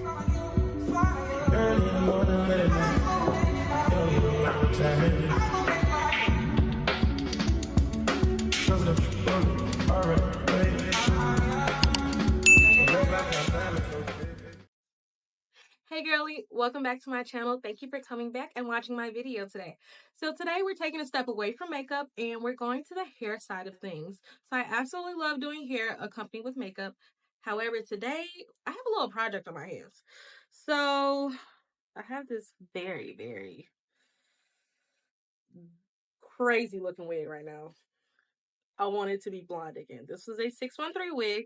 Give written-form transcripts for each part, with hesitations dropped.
Early in the morning, late at night. You don't even know what time it is. Hey girlie, welcome back to my channel. Thank you for coming back and watching my video today. So today we're taking a step away from makeup and we're going to the hair side of things. So I absolutely love doing hair accompanied with makeup. However, today I have a little project on my hands. So I have this very crazy looking wig right now. I want it to be blonde again. This was a 613 wig.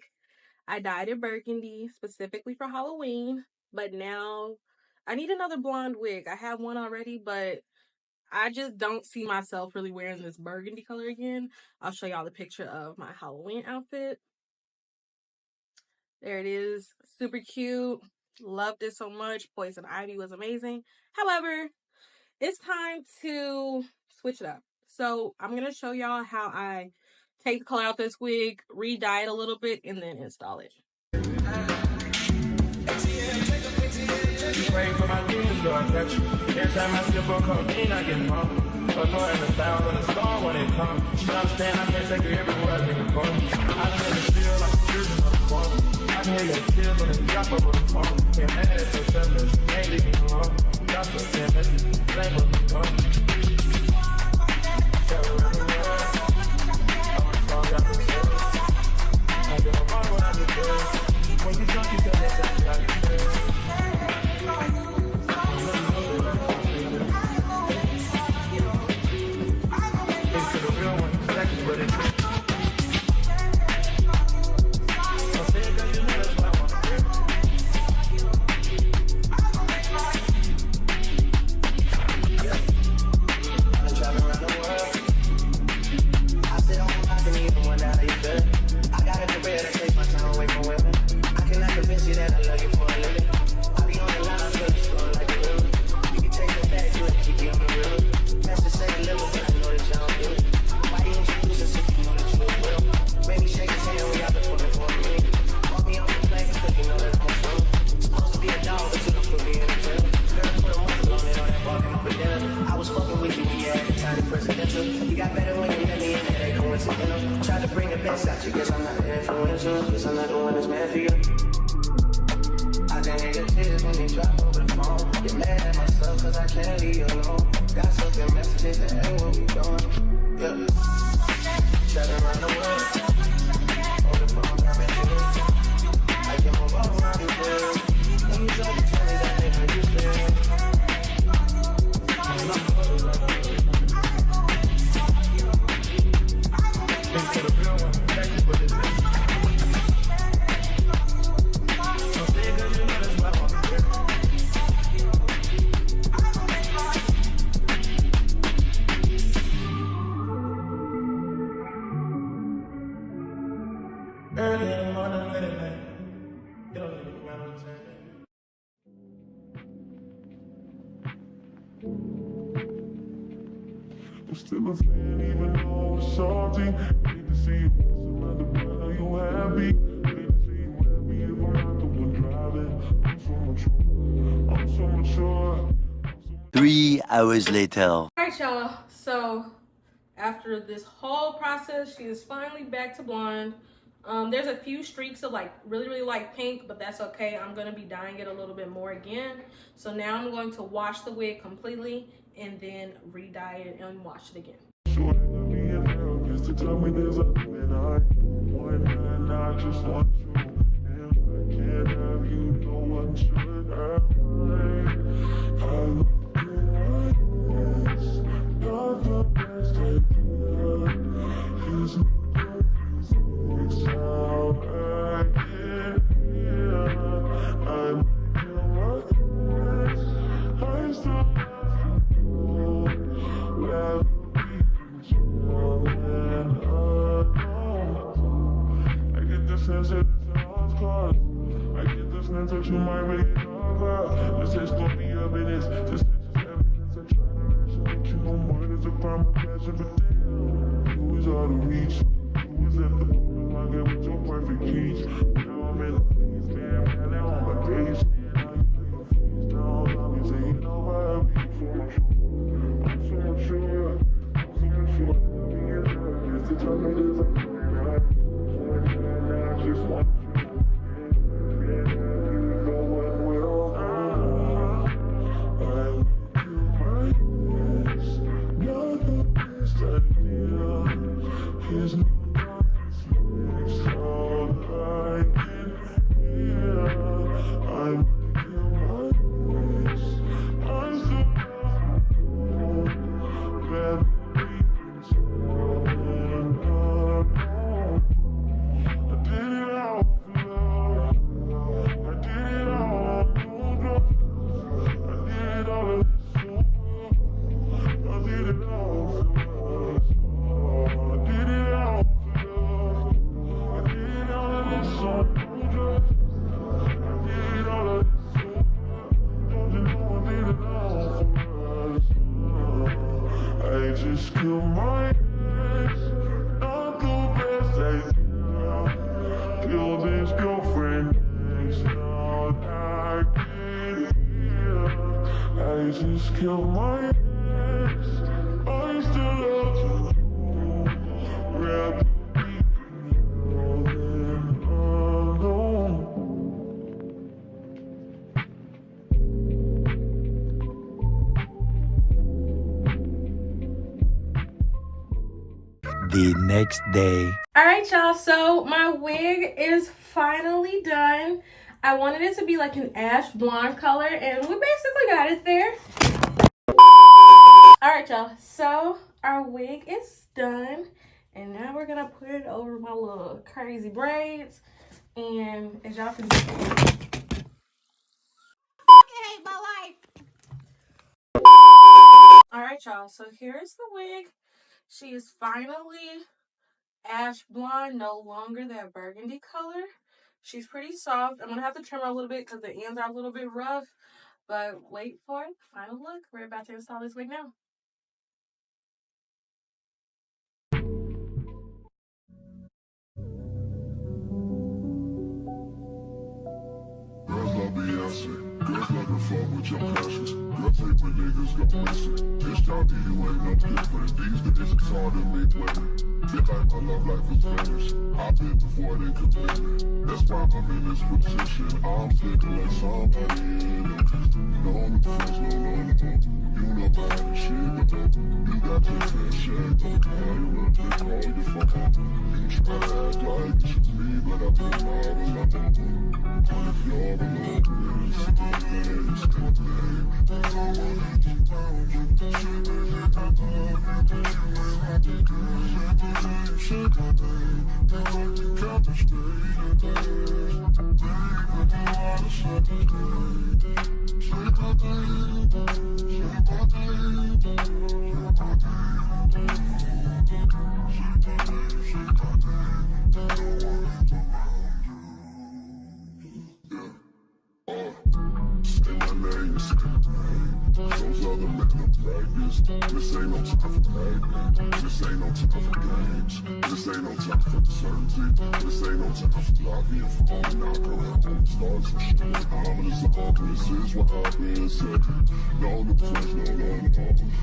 I dyed it burgundy specifically for Halloween, but now I need another blonde wig. I have one already, but I just don't see myself really wearing this burgundy color again. I'll show y'all the picture of my Halloween outfit. There it is. Super cute. Loved it so much. Poison Ivy was amazing. However, it's time to switch it up. So I'm going to show y'all how I take the color out this wig, re-dye it a little bit, and then install it. Pray for my demons, Lord, I got you. Every time I sip on cocaine, I get pumped. But more than 1,000 a storm when it comes. You understand, I can't take you everywhere I can go. I can hear the feel like the children on the phone. I can hear your tears when they drop over the phone. Can't mad at yourself, but you can't leave me alone. Drop the same message, blame on the phone. Travel around the world. I want to fall down the stairs. I get my mom when I get there. When you drunk, you tell me something like this. Early in the morning, late at night. You don't even know what time it is. I'm still a fan, even though it's salty. Hate to see you messing around the brother, are you happy? Hate to see you happy if I'm not the one driving. I'm so mature. 3 hours later. Alright y'all, so after this whole process, she is finally back to blonde. There's a few streaks of like really light pink, but that's okay. I'm going to be dyeing it a little bit more again. So now I'm going to wash the wig completely and then re-dye it and wash it again. That you might make it over. Let's explore the evidence. Just evidence. I try to rationate you no more. There's a crime of passion, but damn, you was out of reach. You was at the open market with your perfect keys. Now I'm in the place, damn, now on vacation. Now just kill my ex. Not the best idea. Kill this girlfriend next. Now I get here. I just kill my ex. I still love you. Rather be than alone. The next day. All right, y'all, so my wig is finally done. I wanted it to be like an ash blonde color, and we basically got it there. All right, y'all, so our wig is done, and now we're gonna put it over my little crazy braids. And as y'all can see, I hate my life. All right, y'all, so here's the wig. She is finally ash blonde, no longer that burgundy color. She's pretty soft. I'm gonna have to trim her a little bit because the ends are a little bit rough, but wait for it. Final look. We're about to install this wig now. Girls love Beyonce. Girls love to fuck with your passions. Girls hate when niggas go missing. This job to you ain't no different. These days it's hard to meet women. Feel like my love life is finished. I've been before they commitment. That's why I'm in this position. I'm thinking like somebody in it. No one feels no longer. You know about the shit, but you got to that shit. Don't call you up, they call you fuck up. You try to act like it's me, but I put my all up. If you're alone, it's a good thing. I wanna keep down with the shit that I love you, but you ain't happy, girl. Shit, I think I can count the straight. Baby, I wanna shut the straight. Shit, I think, shit, I think, say my name, say my name. Those other men are practice. This ain't no time for playing. This ain't no time for games. This ain't no time for certainty. This ain't no time for blocking your phone. Now go ahead and start some shit. Ominous of this is what I've been said. No, the place, no.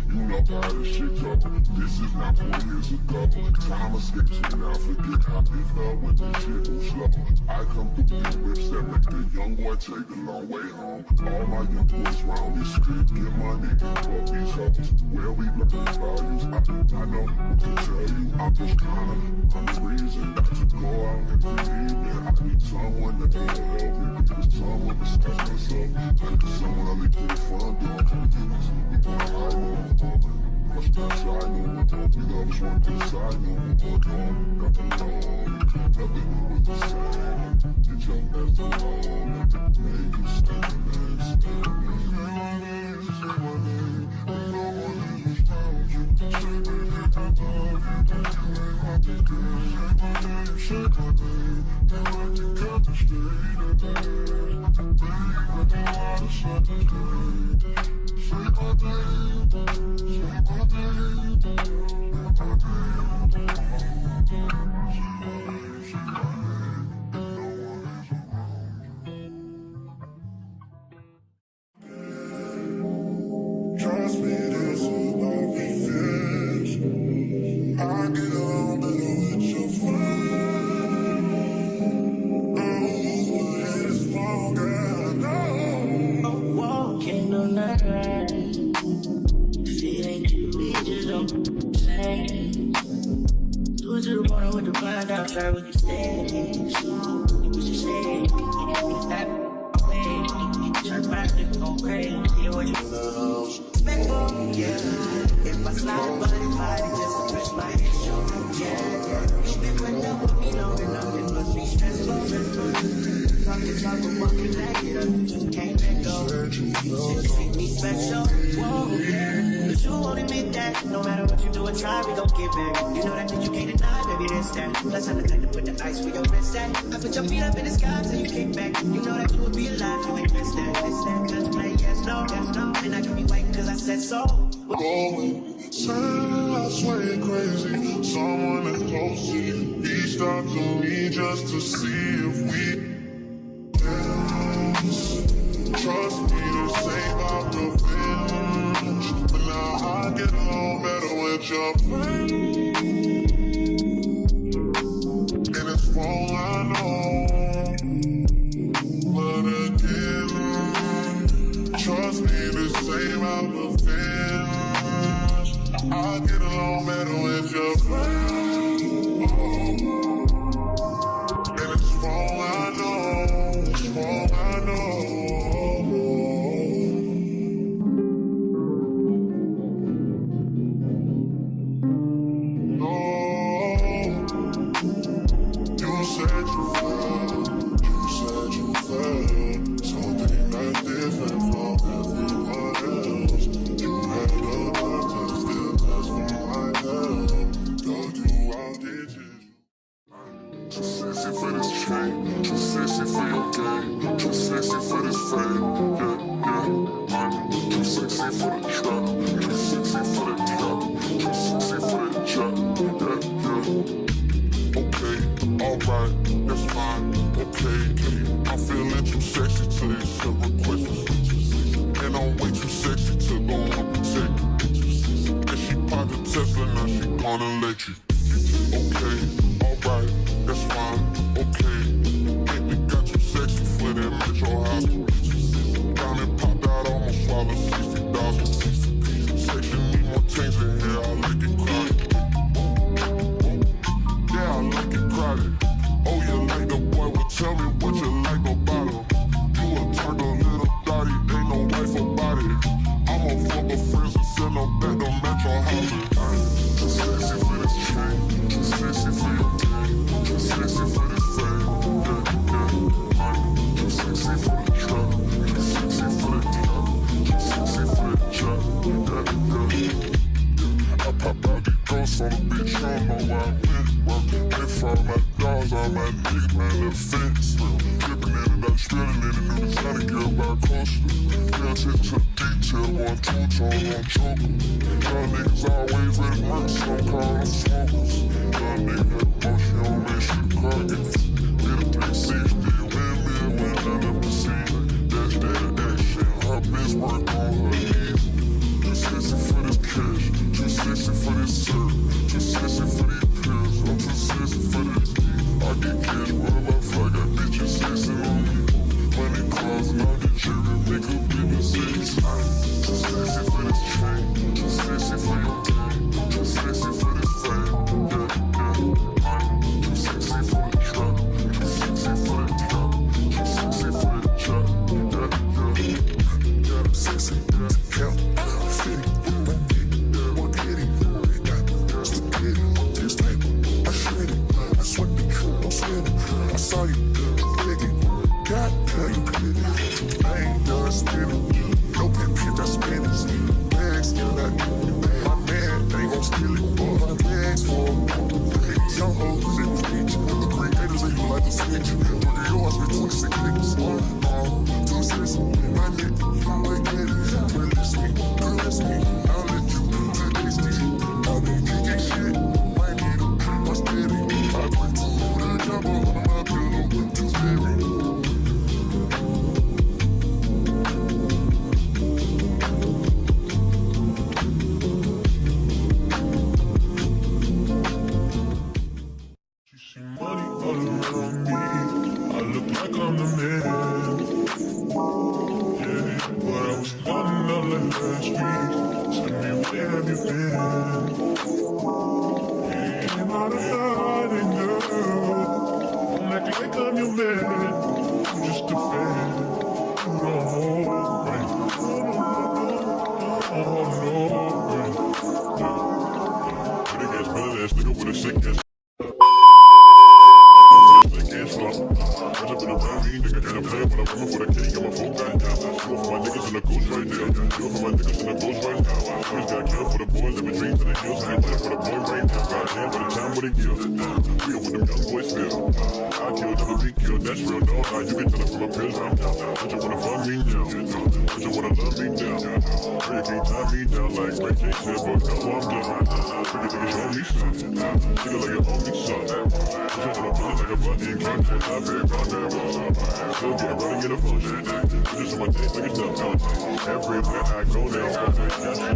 You know how this shit go. This is not 4 years ago. Time escapes me now. Forget how it felt when this shit was slow. I come through the whips that make the young boy take a long way home. All my young boys round this street get money and fuck these hoes. Where we learn these values, I know what to tell you. I'm just I'm the reason not to go out every evening. I need someone that can help me. Because someone besides myself. I need someone I need to the front door. We wanna hide no more. Much that side no more. We love us one to the side no more. Got the law, nothing was the same. Get your ass alone. Make you stand next to me. Say my name, no one is found you. Say my name, I love you, but you ain't happy, girl. Say my name, now I can cut the straight. Baby, I wanna shut the straight. Say my name, say my name, say my trust me, this will not be finished. I get along better with your friend. Oh, it's longer, I know. Walking on that ride. If it ain't you, we just don't say. Do it to the bottom with the blind outside with the stage. You was just saying, that way. Turn back, it's gon' crazy. Hear what you expect for, yeah. If I slide, but if I just press my issue, yeah. You've been putting up with me long enough, it must be stressful. Talk to talk, but walking back it up, you just can't let go. You just treat me special, whoa, yeah. But you won't admit that, no matter what you do and try, we gon' get back. You know that you can't deny, baby, that's that. Plus I'm the type to put the ice where your wrist at. I put your feet up in the sky till you kick back. You know that you would be alive, you ain't missed that. It's that, cause play yes, no, and I can be waiting cause I said so. Going I swear you're crazy. Someone is close to you reached out to me just to see if we dance. Trust me, this ain't about revenge, but now I get along better with your friends. And it's wrong, I know, but again, trust me, this ain't about revenge. I get along better with your friends. And it's wrong, I know. It's wrong, I know. No, you said you felt. You said you felt something that's different from everyone else. You had a doctor still ask for my help. Dug you out ditches. Too sexy for this chain, too sexy for your game, too sexy for this fame, too sexy for the trap, too sexy for the trap, too sexy for the trap, okay, alright, that's fine, okay, I'm feeling too sexy to accept requests, and I'm way too sexy to go on protect, and she popped the Tesla, now she gonna let you. Okay, alright, that's fine, okay. Ain't we got you sexy for that metro hospital. Down and popped out, almost swallowed 60,000. Section need more things in here, I like it crowded. Yeah, I like it crowded. Oh, you like the boy, well tell me what you like about him. You a turtle little dotty, ain't no wife about it. I'ma fuck her friends and send them back to metro housing. Too sexy for this chain. Too sexy for your game, too sexy for this fame, too sexy for the trap, too sexy for the trap, too sexy for the trap, I pop out the ghosts on the bitch, I don't know where I went. They follow my dogs, all my niggas, man, the fence. Flipping in and out, spilling in the new designer, get about coaster. Pay attention to detail, going two-tone on choker. Y'all niggas always ready to murk, so I'm calling smokers. Y'all niggas had motion, y'all make sure the car gets get a 360, windmill, went down up the sea. That's that action, her bitch work on her knees. Too sexy for this cash, too sexy for this syrup, too sexy for these pills, I'm too sexy for this. I get cash, whatever I fly, got bitches sexy on me. Money, cars, and all the jewelry, make a business sexy. Too sexy for this chain, too sexy for your game, too sexy for this fame, too sexy for the trap, too sexy for the trap, too sexy for the trap, I'm sexy, count, fitty, one kitty, spaghetti, this type, I shred it, I sweat it, don't sweat it, I saw you, dig it, God damn you did it, I ain't done spinning, no pimp, that's Spanish, bags, my man ain't gon' steal it, but bags for young hoes, they was rich, the creators, they look like the snitch, working yours with 26 niggas, too sexy, my nigga, I get it, caress me, I'll let you taste it, I've been kicking shit, my needle, my steady, I put two the double on my pillow, too scary. Money all around me, I look like I'm the man. Yeah, but I was running up like last week. Tell me where have you been? Yeah, came out of hiding, girl. Don't act like I'm your man. I'm just a fan. You don't know, right? Oh no, right? Big ass, better ass nigga with a sick ass. For the king, I'm a full guy now. Do it for my niggas in the ghost right now. Do it for my niggas in the ghost right now. Always got killed for the boys, living dreams in the hills. I ain't playing for the boy right now. Goddamn, by the time when they kill it down. We are with them young boys feel. I killed, never be killed, that's real, no. You can tell it from my peers, I'm down. Don't you wanna fuck me now? Don't you wanna love me now? Really can't tie me down like Ray J said, but no, I'm done. Nigga show me something. Nigga like you owe me something. Shut up, feel like a bunny in contact. I feel contact. Still get running in a function. Just on my days like it's not contact. Everywhere I go, they all want that.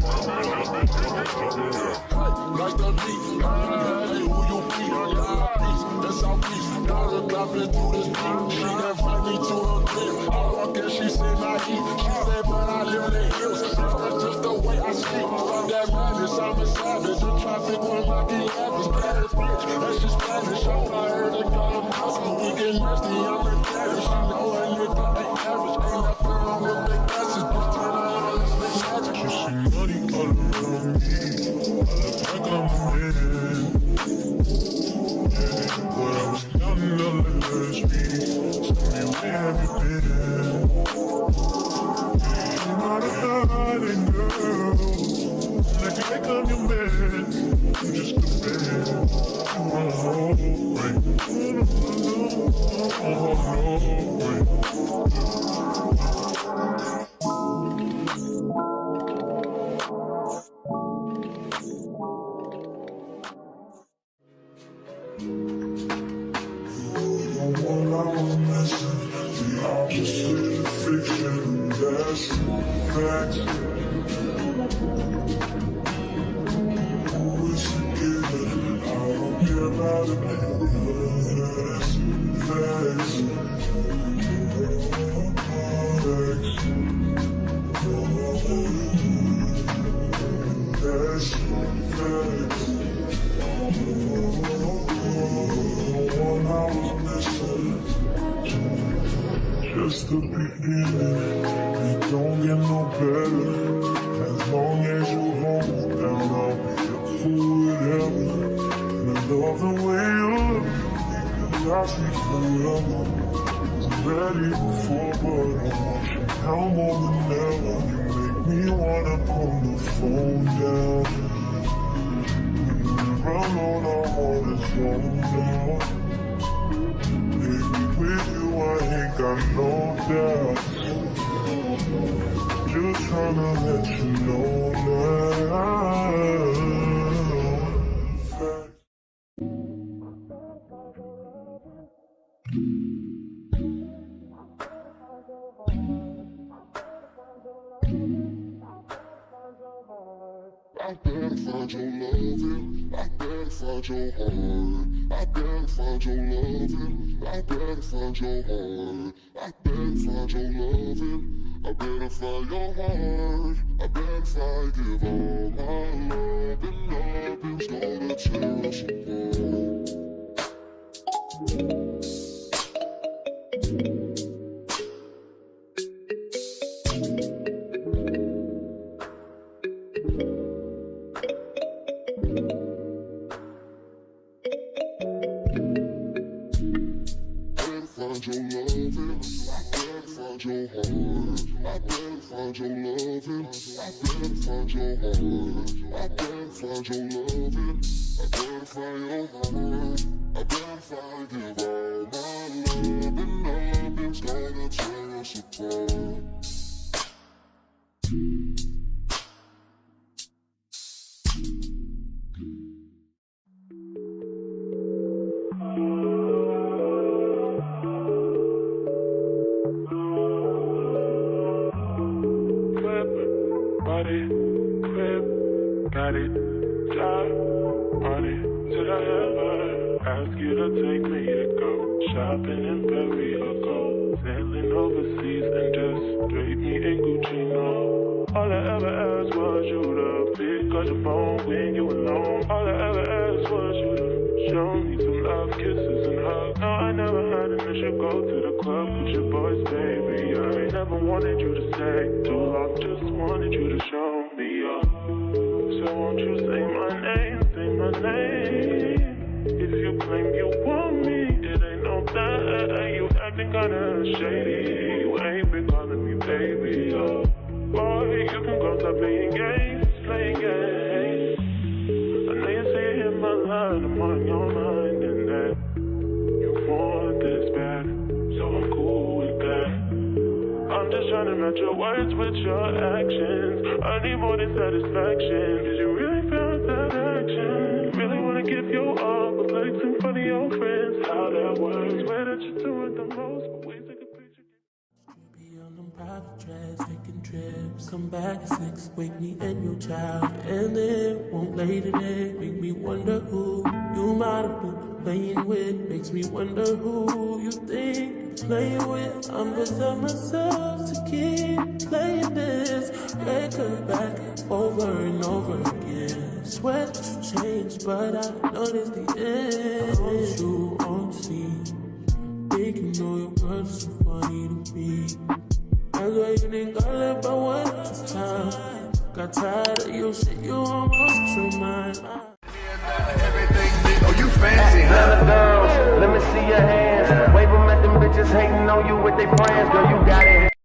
Like the beat, hey, who you be? That's how peace. Got her clapping through this beat. She invite me to her crib. I walk in, she said I eat. She said, but I live in the hills. That's just the way I speak. From that madness, I'm a savage. In traffic when I get lavish. Bad bitch, that's just Spanish. I heard they call them hustle. We get nasty, I'm a daddy. She know a nigga ain't average. Ain't nothing wrong with big asses. Just turn around, let's make magic. You see money all around me. I look like I'm a man. But I was down in the last week. Tell me, where have you been? You're not a darling girl. Like you think I'm your man. I'm just a man. You wanna hold right. What I was missing, the opposite of fiction, that's facts. Who is forgiven? I don't care about the neighborhood, that's facts. That's facts. What I was missing, just the beginning. It don't get no better. As long as you hold down, I'll be up for whatever. And I love the way you look, because I see forever. I'm ready before, but I want you now more than ever. You make me wanna put the phone down. When you're alone, I wanna slow down. Baby, with you I ain't got no doubts. Just tryna let you know now. I better find your loving, I better find your heart. I better find your loving, I better find your heart. I better find your loving, I better find your heart. I better find, give all my love, and nothing's gonna tear us apart. Find your loving, I better find your heart. I better find your loving, I better find your heart. I better find your loving, I better find your heart. I better find, give all my love, and nothing's gonna tear us apart. Got it, job, money. Should I ever ask you to take me to go shopping in Paris or go sailing overseas and just drape me in Gucci? No, all I ever asked was you to pick up the phone when you alone. All I ever asked was you to show me some love, kisses and hugs. No, I never had an issue. Go to the club with your boys, baby. I never wanted you to stay too long. Just wanted you to show me up. So won't you say my name, if you claim you want me, it ain't no that. You acting kinda shady, you ain't been calling me baby, oh. Boy, you can go stop playing games. I know you say it in my line, I'm on your mind, and that you want this bad, so I'm cool with that. I I'm just trying to match your words with your actions. I need more than satisfaction, cause you really found that action. Really wanna give you all, but like some funny old friends. How that works, where that you're doing the most, but we take a picture. Be on them private jets, taking trips. Come back at 6, wake me and your child. And then won't lay today. Make me wonder who you might have been playing with. Makes me wonder who you think you're playing with. I'm gonna tell myself to keep playing this record back over and over again. Swear that you changed, but I noticed the end. I want you on the scene. Think you know your girl is so funny to me. That's why you didn't got left by one last time. Got tired of your shit, you almost your mind. Oh, you fancy, huh? Girls, let me see your hands. Wave them at them bitches hating on you with their friends. Girl, you got it.